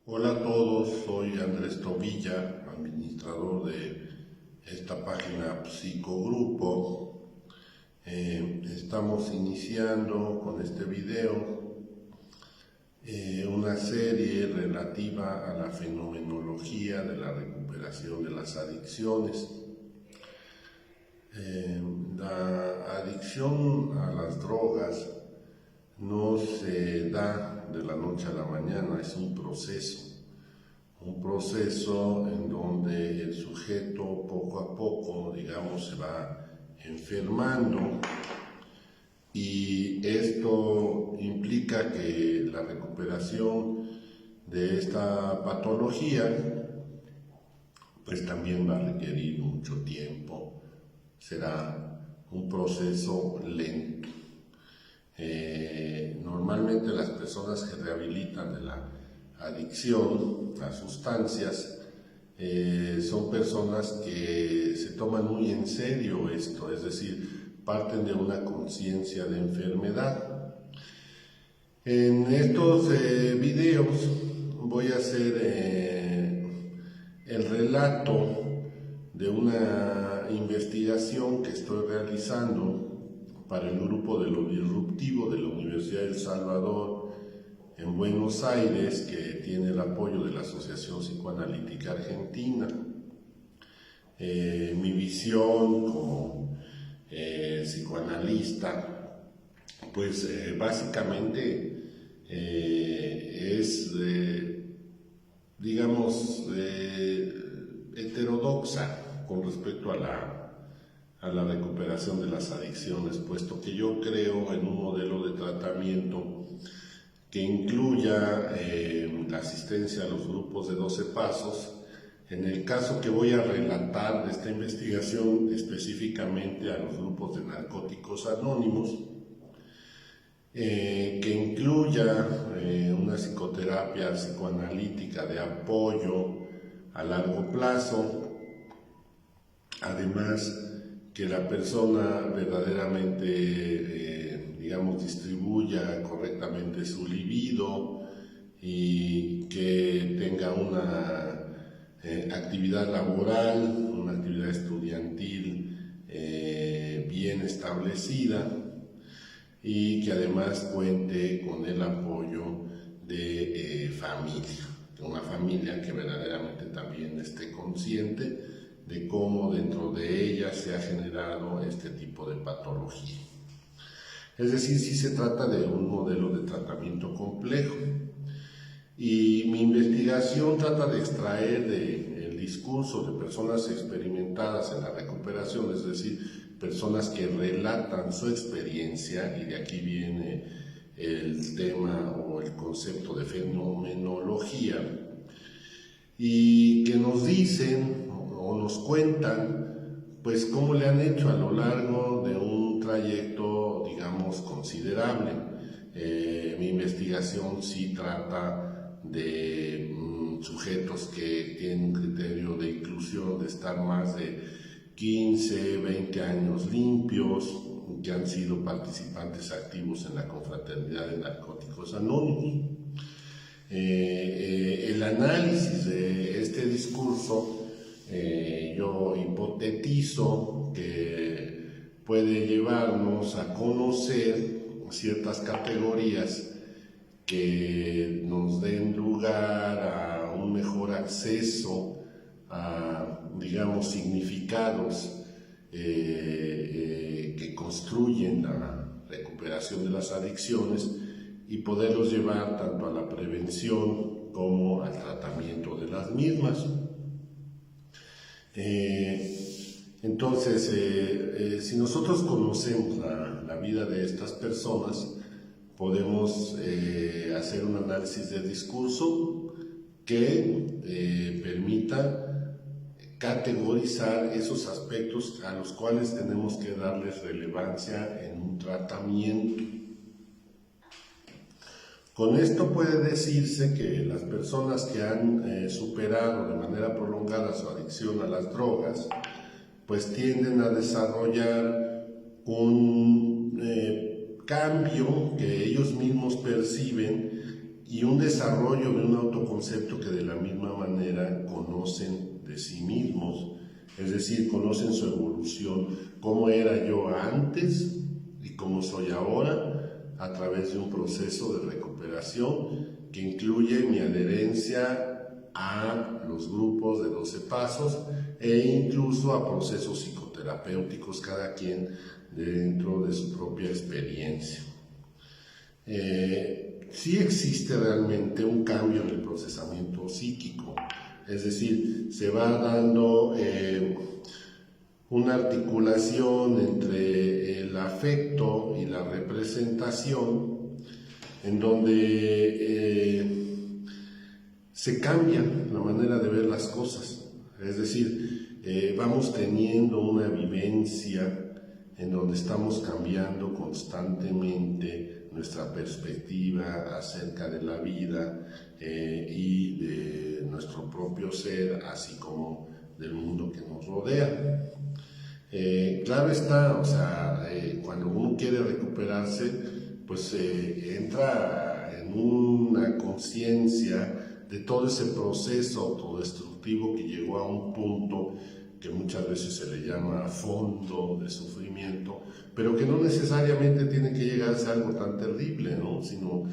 Hola a todos, soy Andrés Tobilla, administrador de esta página Psicogrupo. Estamos iniciando con este video una serie relativa a la fenomenología de la recuperación de las adicciones. La adicción a las drogas no se da de la noche a la mañana, es un proceso en donde el sujeto poco a poco, digamos, se va enfermando, y esto implica que la recuperación de esta patología pues también va a requerir mucho tiempo, será un proceso lento. Normalmente las personas que rehabilitan de la adicción a sustancias son personas que se toman muy en serio esto, es decir, parten de una conciencia de enfermedad. En estos videos voy a hacer el relato de una investigación que estoy realizando para el grupo de lo disruptivo de la Universidad de El Salvador en Buenos Aires, que tiene el apoyo de la Asociación Psicoanalítica Argentina. Mi visión como psicoanalista, pues básicamente es, digamos, heterodoxa con respecto a la recuperación de las adicciones, puesto que yo creo en un modelo de tratamiento que incluya la asistencia a los grupos de 12 pasos. En el caso que voy a relatar de esta investigación, específicamente a los grupos de narcóticos anónimos, que incluya una psicoterapia psicoanalítica de apoyo a largo plazo, además que la persona verdaderamente, digamos, distribuya correctamente su libido y que tenga una actividad laboral, una actividad estudiantil bien establecida, y que además cuente con el apoyo de familia, de una familia que verdaderamente también esté consciente de cómo dentro de ella se ha generado este tipo de patología. Es decir, sí se trata de un modelo de tratamiento complejo, y mi investigación trata de extraer del discurso de personas experimentadas en la recuperación, es decir, personas que relatan su experiencia, y de aquí viene el tema o el concepto de fenomenología, y que nos dicen o nos cuentan pues cómo le han hecho a lo largo de un trayecto, digamos, considerable. Mi investigación sí trata de sujetos que tienen un criterio de inclusión de estar más de 15, 20 años limpios, que han sido participantes activos en la confraternidad de narcóticos anónimos. El análisis de este discurso, yo hipotetizo que puede llevarnos a conocer ciertas categorías que nos den lugar a un mejor acceso a, digamos, significados que construyen la recuperación de las adicciones, y poderlos llevar tanto a la prevención como al tratamiento de las mismas. Entonces, si nosotros conocemos la vida de estas personas, podemos hacer un análisis de discurso que permita categorizar esos aspectos a los cuales tenemos que darles relevancia en un tratamiento. Con esto puede decirse que las personas que han superado de manera prolongada su adicción a las drogas, pues tienden a desarrollar un cambio que ellos mismos perciben y un desarrollo de un autoconcepto que de la misma manera conocen de sí mismos, es decir, conocen su evolución, cómo era yo antes y cómo soy ahora, a través de un proceso de recuperación que incluye mi adherencia a los grupos de 12 pasos e incluso a procesos psicoterapéuticos, cada quien dentro de su propia experiencia. Sí existe realmente un cambio en el procesamiento psíquico, es decir, se va dando una articulación entre el afecto y la representación, en donde se cambia la manera de ver las cosas, es decir, vamos teniendo una vivencia en donde estamos cambiando constantemente nuestra perspectiva acerca de la vida y de nuestro propio ser, así como del mundo que nos rodea. Claro está, o sea, cuando uno quiere recuperarse, pues entra en una conciencia de todo ese proceso autodestructivo que llegó a un punto que muchas veces se le llama fondo de sufrimiento, pero que no necesariamente tiene que llegarse a algo tan terrible, ¿no? Sino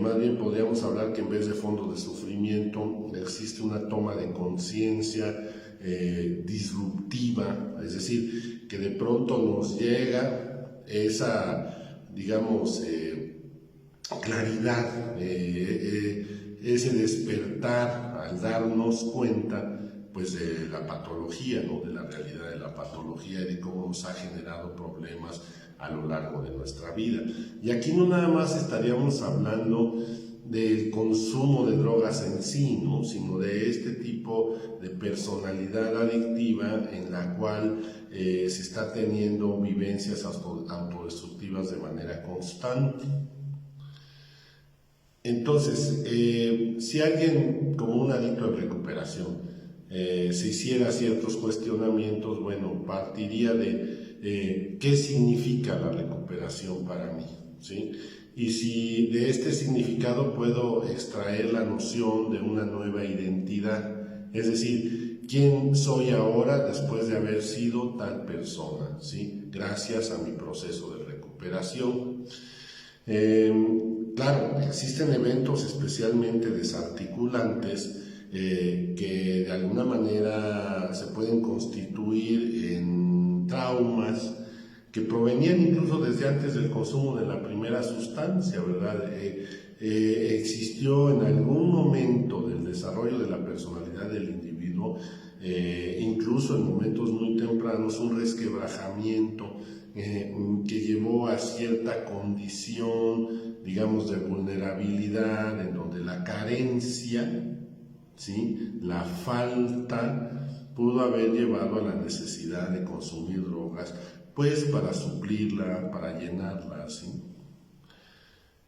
más bien podríamos hablar que en vez de fondo de sufrimiento existe una toma de conciencia disruptiva, es decir, que de pronto nos llega esa, digamos, claridad, ese despertar al darnos cuenta pues de la patología, ¿no? De la realidad de la patología y de cómo nos ha generado problemas a lo largo de nuestra vida. Y aquí no nada más estaríamos hablando del consumo de drogas en sí, ¿no? Sino de este tipo de personalidad adictiva en la cual se está teniendo vivencias autodestructivas de manera constante. Entonces, si alguien como un adicto en recuperación se hiciera ciertos cuestionamientos, bueno, partiría de qué significa la recuperación para mí, ¿sí? Y si de este significado puedo extraer la noción de una nueva identidad, es decir, quién soy ahora después de haber sido tal persona, ¿sí? Gracias a mi proceso de recuperación. Claro, existen eventos especialmente desarticulantes que de alguna manera se pueden constituir en traumas que provenían incluso desde antes del consumo de la primera sustancia, ¿verdad? Existió en algún momento del desarrollo de la personalidad del individuo, incluso en momentos muy tempranos, un resquebrajamiento que llevó a cierta condición, digamos, de vulnerabilidad, en donde la carencia, ¿sí?, la falta, pudo haber llevado a la necesidad de consumir drogas, pues para suplirla, para llenarla, ¿sí?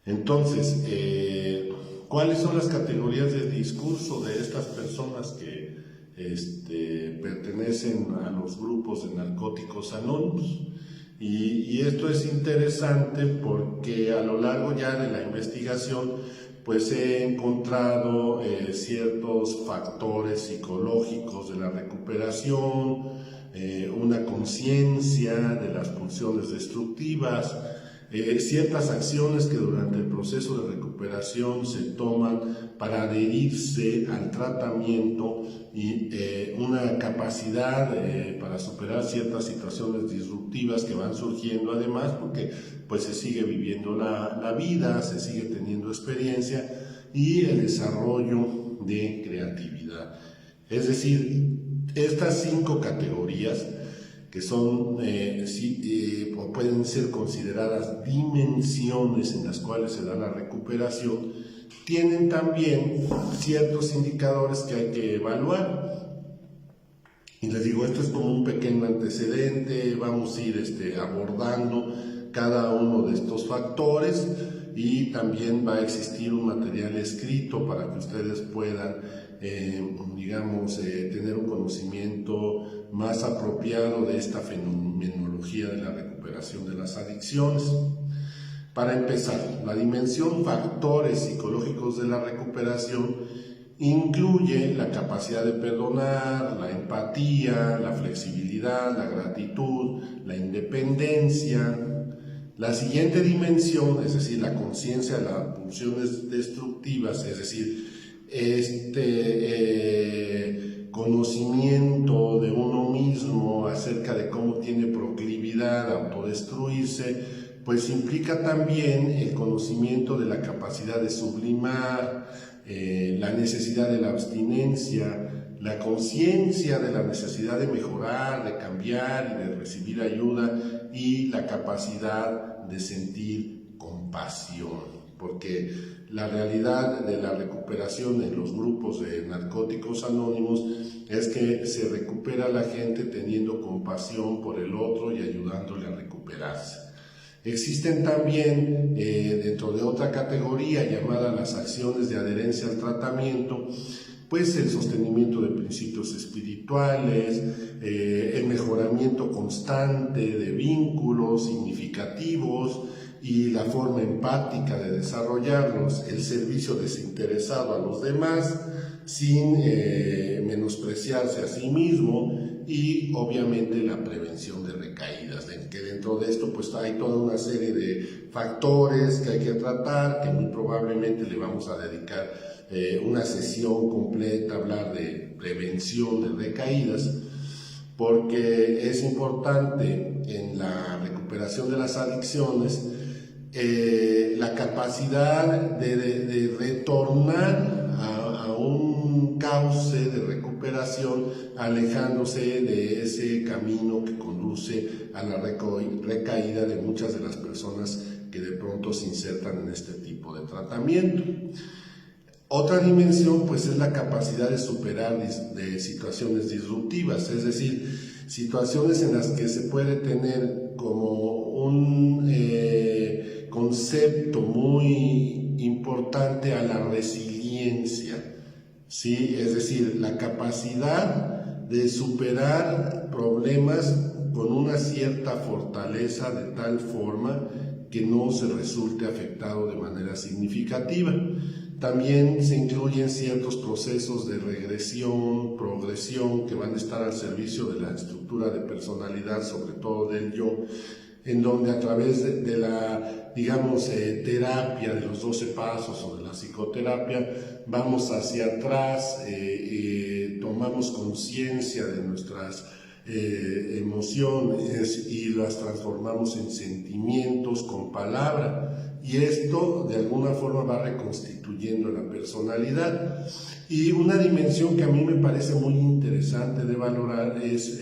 Entonces, ¿cuáles son las categorías de discurso de estas personas que pertenecen a los grupos de narcóticos anónimos? Y esto es interesante porque a lo largo ya de la investigación pues he encontrado ciertos factores psicológicos de la recuperación, una conciencia de las pulsiones destructivas, ciertas acciones que durante el proceso de recuperación se toman para adherirse al tratamiento y una capacidad para superar ciertas situaciones disruptivas que van surgiendo, además porque pues se sigue viviendo la vida, se sigue teniendo experiencia y el desarrollo de creatividad. Es decir, estas 5 categorías que son, pueden ser consideradas dimensiones en las cuales se da la recuperación, tienen también ciertos indicadores que hay que evaluar. Y les digo, esto es como un pequeño antecedente, vamos a ir abordando cada uno de estos factores y también va a existir un material escrito para que ustedes puedan, tener un conocimiento más apropiado de esta fenomenología de la recuperación de las adicciones. Para empezar, la dimensión factores psicológicos de la recuperación incluye la capacidad de perdonar, la empatía, la flexibilidad, la gratitud, la independencia. La siguiente dimensión, es decir, la conciencia de las pulsiones destructivas, es decir, conocimiento de uno mismo acerca de cómo tiene proclividad a autodestruirse, pues implica también el conocimiento de la capacidad de sublimar, la necesidad de la abstinencia, la conciencia de la necesidad de mejorar, de cambiar y de recibir ayuda, y la capacidad de sentir compasión, porque la realidad de la recuperación en los grupos de narcóticos anónimos es que se recupera la gente teniendo compasión por el otro y ayudándole a recuperarse. Existen también, dentro de otra categoría llamada las acciones de adherencia al tratamiento, pues el sostenimiento de principios espirituales, el mejoramiento constante de vínculos significativos y la forma empática de desarrollarlos, el servicio desinteresado a los demás sin menospreciarse a sí mismo, y obviamente la prevención de recaídas, que dentro de esto pues hay toda una serie de factores que hay que tratar, que muy probablemente le vamos a dedicar una sesión completa a hablar de prevención de recaídas, porque es importante en la recuperación de las adicciones la capacidad de retornar a un cauce de recuperación, alejándose de ese camino que conduce a la recaída de muchas de las personas que de pronto se insertan en este tipo de tratamiento. Otra dimensión pues es la capacidad de superar de situaciones disruptivas, es decir, situaciones en las que se puede tener como un concepto muy importante a la resiliencia, ¿sí? Es decir, la capacidad de superar problemas con una cierta fortaleza de tal forma que no se resulte afectado de manera significativa. También se incluyen ciertos procesos de regresión, progresión, que van a estar al servicio de la estructura de personalidad, sobre todo del yo, en donde a través de la, digamos, terapia de los 12 pasos o de la psicoterapia, vamos hacia atrás, tomamos conciencia de nuestras emociones y las transformamos en sentimientos con palabra, y esto de alguna forma va reconstituyendo la personalidad. Y una dimensión que a mí me parece muy interesante de valorar es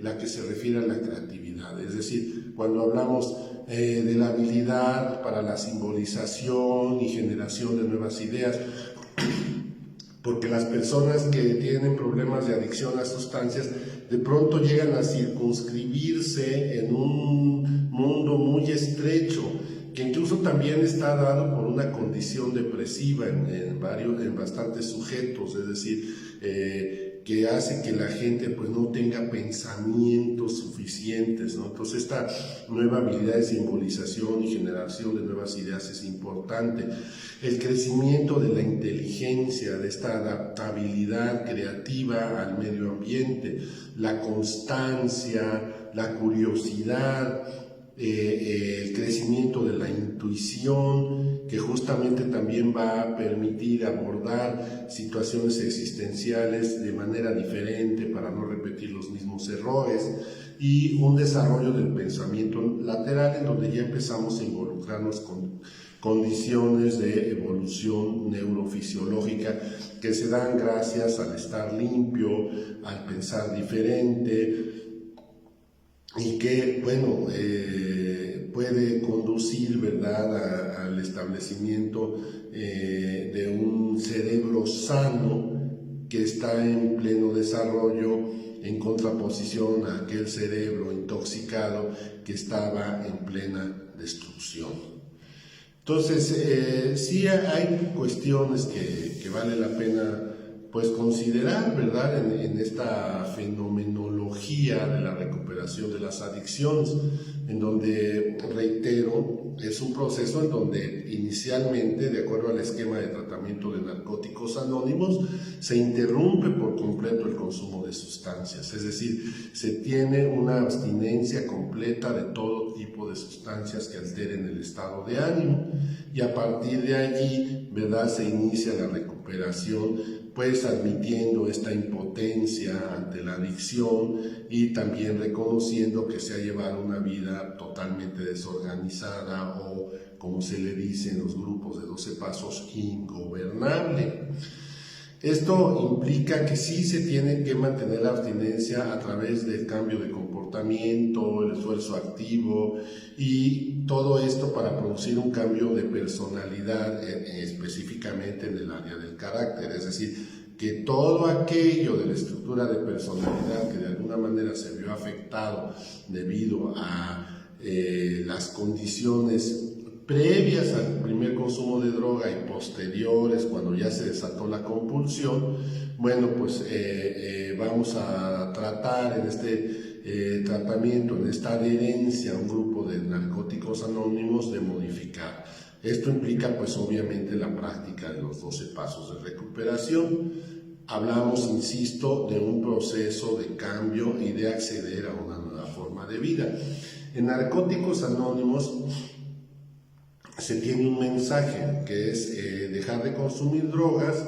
la que se refiere a la creatividad, es decir, cuando hablamos de la habilidad para la simbolización y generación de nuevas ideas, porque las personas que tienen problemas de adicción a sustancias de pronto llegan a circunscribirse en un mundo muy estrecho, que incluso también está dado por una condición depresiva en bastantes sujetos, es decir, que hace que la gente pues no tenga pensamientos suficientes, ¿no? Entonces esta nueva habilidad de simbolización y generación de nuevas ideas es importante. El crecimiento de la inteligencia, de esta adaptabilidad creativa al medio ambiente, la constancia, la curiosidad, el crecimiento de la intuición, que justamente también va a permitir abordar situaciones existenciales de manera diferente para no repetir los mismos errores, y un desarrollo del pensamiento lateral, en donde ya empezamos a involucrarnos con condiciones de evolución neurofisiológica que se dan gracias al estar limpio, al pensar diferente, y que, bueno, puede conducir, ¿verdad?, al establecimiento de un cerebro sano que está en pleno desarrollo, en contraposición a aquel cerebro intoxicado que estaba en plena destrucción. Entonces, sí hay cuestiones que vale la pena pues considerar, ¿verdad?, en esta fenomenología de la recuperación de las adicciones. en donde, reitero, es un proceso en donde inicialmente, de acuerdo al esquema de tratamiento de Narcóticos Anónimos, se interrumpe por completo el consumo de sustancias, es decir, se tiene una abstinencia completa de todo tipo de sustancias que alteren el estado de ánimo, y a partir de allí, ¿verdad?, se inicia la recuperación, pues admitiendo esta impotencia ante la adicción y también reconociendo que se ha llevado una vida totalmente desorganizada o, como se le dice en los grupos de 12 pasos, ingobernable. Esto implica que sí se tiene que mantener la abstinencia a través del cambio de comportamiento, el esfuerzo activo y todo esto para producir un cambio de personalidad específicamente en el área del carácter, es decir, que todo aquello de la estructura de personalidad que de alguna manera se vio afectado debido a las condiciones previas al primer consumo de droga y posteriores, cuando ya se desató la compulsión, bueno, pues vamos a tratar en este tratamiento, en esta adherencia a un grupo de Narcóticos Anónimos, de modificar. Esto implica, pues obviamente, la práctica de los 12 pasos de recuperación. Hablamos, insisto, de un proceso de cambio y de acceder a una nueva forma de vida. En Narcóticos Anónimos se tiene un mensaje que es dejar de consumir drogas,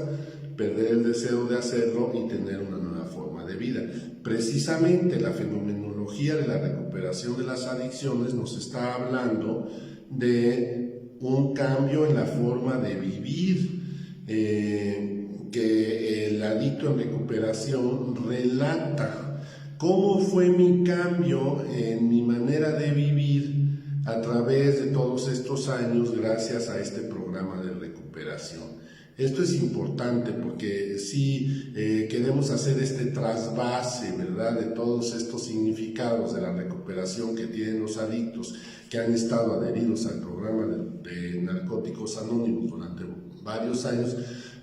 perder el deseo de hacerlo y tener una nueva forma de vida. Precisamente la fenomenología de la recuperación de las adicciones nos está hablando de un cambio en la forma de vivir, que el adicto en recuperación relata cómo fue mi cambio en mi manera de vivir a través de todos estos años gracias a este programa de recuperación. Esto es importante porque si queremos hacer este trasvase, ¿verdad?, de todos estos significados de la recuperación que tienen los adictos que han estado adheridos al programa de Narcóticos Anónimos durante varios años,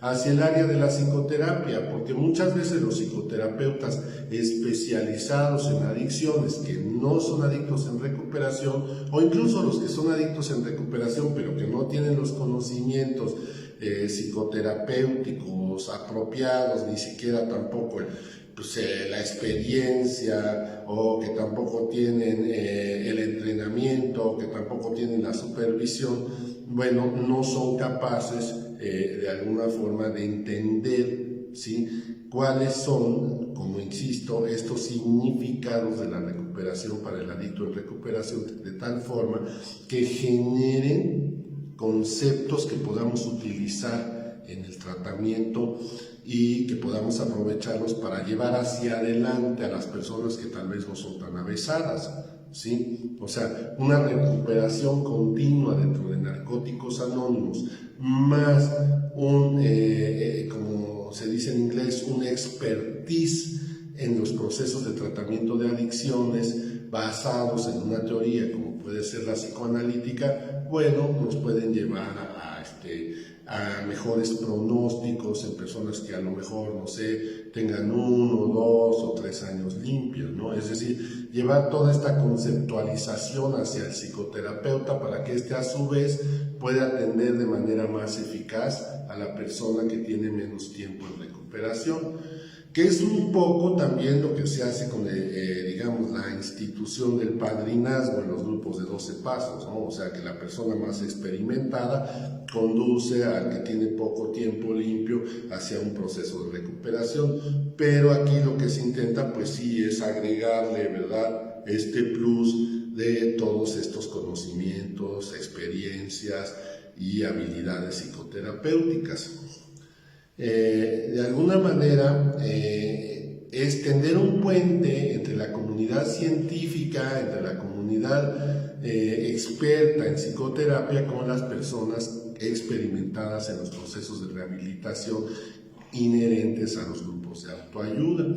hacia el área de la psicoterapia, porque muchas veces los psicoterapeutas especializados en adicciones que no son adictos en recuperación, o incluso los que son adictos en recuperación pero que no tienen los conocimientos psicoterapéuticos apropiados, ni siquiera tampoco la experiencia, o que tampoco tienen el entrenamiento, que tampoco tienen la supervisión, bueno, no son capaces de alguna forma de entender, ¿sí?, cuáles son, como insisto, estos significados de la recuperación para el adicto en recuperación, de tal forma que generen conceptos que podamos utilizar en el tratamiento y que podamos aprovecharlos para llevar hacia adelante a las personas que tal vez no son tan avesadas, ¿sí? O sea, una recuperación continua dentro de Narcóticos Anónimos, más como se dice en inglés, un expertise en los procesos de tratamiento de adicciones basados en una teoría como puede ser la psicoanalítica, bueno, nos pueden llevar a mejores pronósticos en personas que a lo mejor, no sé, tengan 1, 2 o 3 años limpios, ¿no? Es decir, llevar toda esta conceptualización hacia el psicoterapeuta para que éste a su vez pueda atender de manera más eficaz a la persona que tiene menos tiempo en recuperación, que es un poco también lo que se hace con, digamos, la institución del padrinazgo en los grupos de 12 pasos, ¿no? O sea, que la persona más experimentada conduce al que tiene poco tiempo limpio hacia un proceso de recuperación, pero aquí lo que se intenta, pues sí, es agregarle, ¿verdad?, este plus de todos estos conocimientos, experiencias y habilidades psicoterapéuticas. De alguna manera es tender un puente entre la comunidad científica, entre la comunidad experta en psicoterapia con las personas experimentadas en los procesos de rehabilitación inherentes a los grupos de autoayuda.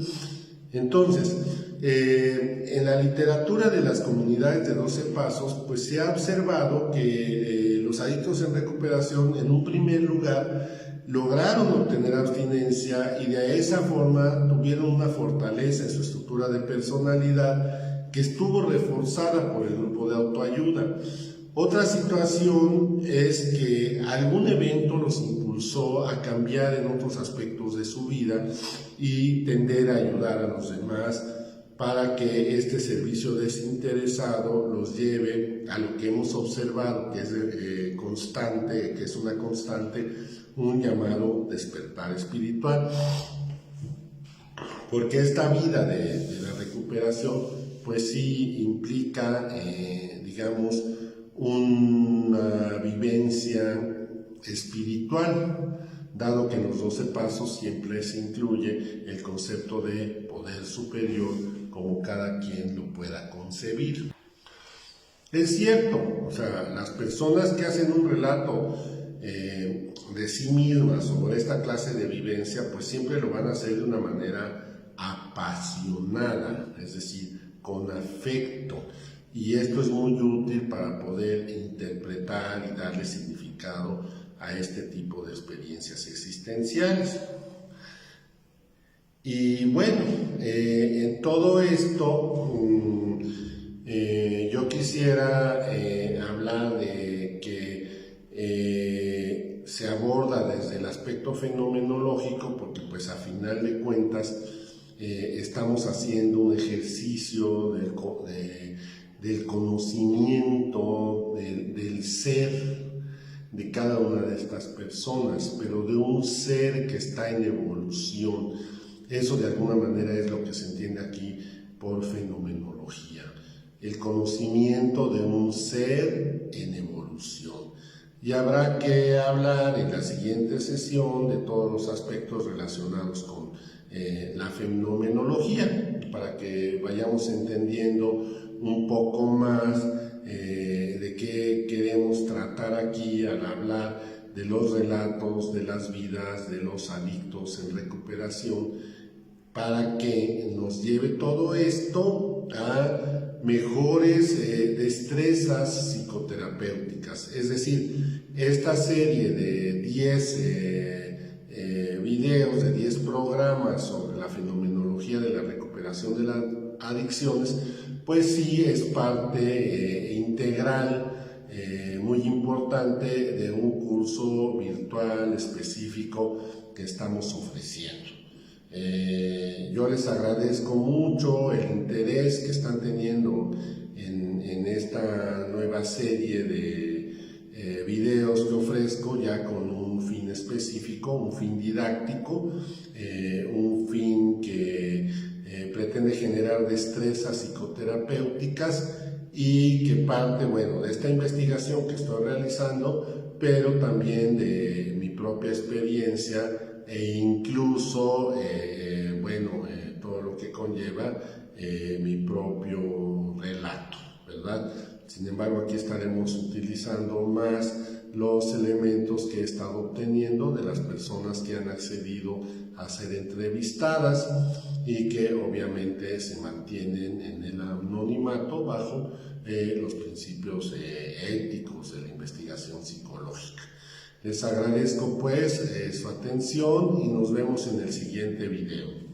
Entonces, en la literatura de las comunidades de 12 pasos, pues se ha observado que los adictos en recuperación, en un primer lugar, lograron obtener abstinencia y de esa forma tuvieron una fortaleza en su estructura de personalidad que estuvo reforzada por el grupo de autoayuda. Otra situación es que algún evento los impulsó a cambiar en otros aspectos de su vida y tender a ayudar a los demás para que este servicio desinteresado los lleve a lo que hemos observado que es constante, que es una constante, un llamado despertar espiritual. Porque esta vida de la recuperación pues sí implica, digamos, una vivencia espiritual, dado que en los 12 pasos siempre se incluye el concepto de poder superior como cada quien lo pueda concebir. Es cierto, o sea, las personas que hacen un relato de sí mismas sobre esta clase de vivencia, pues siempre lo van a hacer de una manera apasionada, es decir, con afecto. Y esto es muy útil para poder interpretar y darle significado a este tipo de experiencias existenciales. Y bueno, en todo esto yo quisiera hablar de que se aborda desde el aspecto fenomenológico, porque pues a final de cuentas estamos haciendo un ejercicio del conocimiento del ser de cada una de estas personas, pero de un ser que está en evolución. Eso de alguna manera es lo que se entiende aquí por fenomenología, el conocimiento de un ser en evolución. Y habrá que hablar en la siguiente sesión de todos los aspectos relacionados con la fenomenología, para que vayamos entendiendo un poco más de qué queremos tratar aquí al hablar de los relatos, de las vidas, de los adictos en recuperación, para que nos lleve todo esto a mejores destrezas psicoterapéuticas. Es decir, esta serie de 10 videos, de 10 programas sobre la fenomenología de la recuperación de las adicciones, pues sí es parte integral, muy importante de un curso virtual específico que estamos ofreciendo. Yo les agradezco mucho el interés que están teniendo en esta nueva serie de videos que ofrezco, ya con un fin específico, un fin didáctico, un fin que pretende generar destrezas psicoterapéuticas y que parte, bueno, de esta investigación que estoy realizando, pero también de mi propia experiencia e incluso, todo lo que conlleva mi propio relato, ¿verdad? Sin embargo, aquí estaremos utilizando más los elementos que he estado obteniendo de las personas que han accedido a ser entrevistadas y que obviamente se mantienen en el anonimato bajo los principios éticos de la investigación psicológica. Les agradezco pues su atención y nos vemos en el siguiente video.